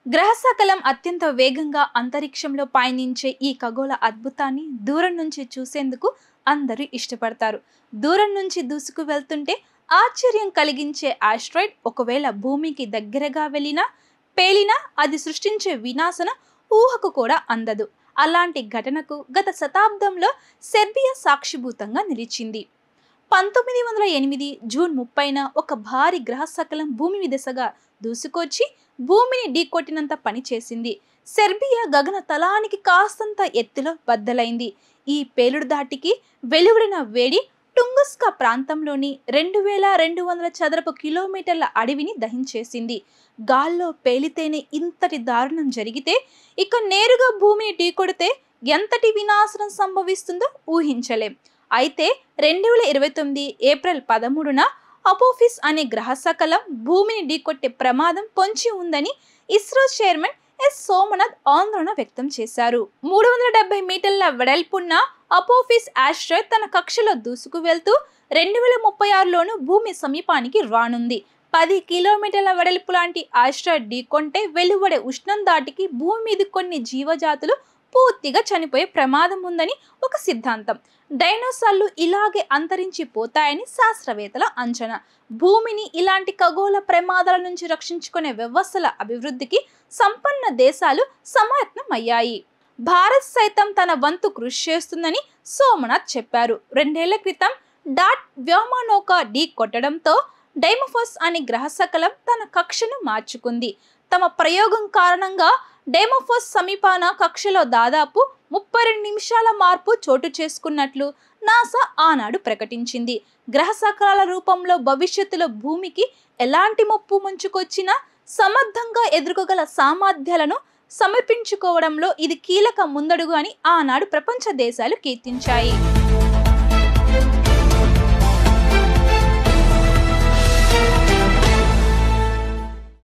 గ్రహశకలం అత్యంత వేగంగా అంతరిక్షంలో పయనించే ఈ ఖగోళ అద్భుతాన్ని దూరం నుంచి చూసేందుకు అందరూ ఇష్టపడతారు. దూరం నుంచి దూసుకు వెళ్తుంటే ఆశ్చర్యం కలిగించే ఆస్ట్రాయిడ్ ఒకవేళ భూమికి దగ్గరగా పేలినా అది సృష్టించే వినాశన ఊహకు కూడా అందదు. అలాంటి ఘటనకు గత శతాబ్దంలో సెర్బియా సాక్షిభూతంగా నిలిచింది. 1908 జూన్ 30న ఒక భారీ గ్రహశకలం భూమి దిశగా దూసుకొచ్చి భూమిని ఢీకొట్టినంత పని చేసింది. సెర్బియా గగన తలానికి కాస్తంత ఎత్తులో బద్దలైంది. ఈ పేలుడు దాటికి వెలువడిన వేడి టుంగుస్కా ప్రాంతంలోని 2200 చదరపు కిలోమీటర్ల అడవిని దహించేసింది. గాల్లో పేలితేనే ఇంతటి దారుణం జరిగితే ఇక నేరుగా భూమిని ఢీకొడితే ఎంతటి వినాశనం సంభవిస్తుందో ఊహించలేం. అయితే 2029 ఏప్రిల్ 13న అపోఫిస్ అనే గ్రహశకలం భూమిని ఢీకొట్టే ప్రమాదం పొంచి ఉందని ఇస్రో చైర్మన్ ఎస్ సోమనాథ్ ఆందోళన వ్యక్తం చేశారు. 370 మీటర్ల వెడల్పున్న అపోఫిస్ ఆస్ట్రాయిడ్ తన కక్షలో దూసుకు వెళ్తూ 2036లోను భూమి సమీపానికి రానుంది. 10 కిలోమీటర్ల వెడల్పు లాంటి ఆస్ట్రాయిడ్ ఢీకొంటే వెలువడే ఉష్ణం దాటికి భూమి మీద కొన్ని జీవజాతులు పూర్తిగా చనిపోయే ప్రమాదం ఉందని ఒక సిద్ధాంతం. డైనోసార్లు ఇలాగే అంతరించిపోతాయని శాస్త్రవేత్తల అంచనా. భూమిని ఇలాంటి ఖగోళ ప్రమాదాల నుంచి రక్షించుకునే వ్యవస్థల అభివృద్ధికి సంపన్న దేశాలు సమాయత్నమయ్యాయి. భారత్ సైతం తన వంతు కృషి చేస్తుందని సోమనాథ్ చెప్పారు. 2 ఏళ్ల క్రితం డాట్ వ్యోమనౌక ఢీ కొట్టడంతో డైమోఫోస్ అనే గ్రహశకలం తన కక్షను మార్చుకుంది. తమ ప్రయోగం కారణంగా డైమోఫోస్ సమీపాన కక్షలో దాదాపు 32 నిమిషాల మార్పు చోటు చేసుకున్నట్లు నాసా ఆనాడు ప్రకటించింది. గ్రహశకలాల రూపంలో భవిష్యత్తులో భూమికి ఎలాంటి ముప్పు ముంచుకొచ్చినా సమర్థంగా ఎదుర్కోగల సామర్థ్యాలను సమర్పించుకోవడంలో ఇది కీలక ముందడుగు అని ఆనాడు ప్రపంచ దేశాలు కీర్తించాయి.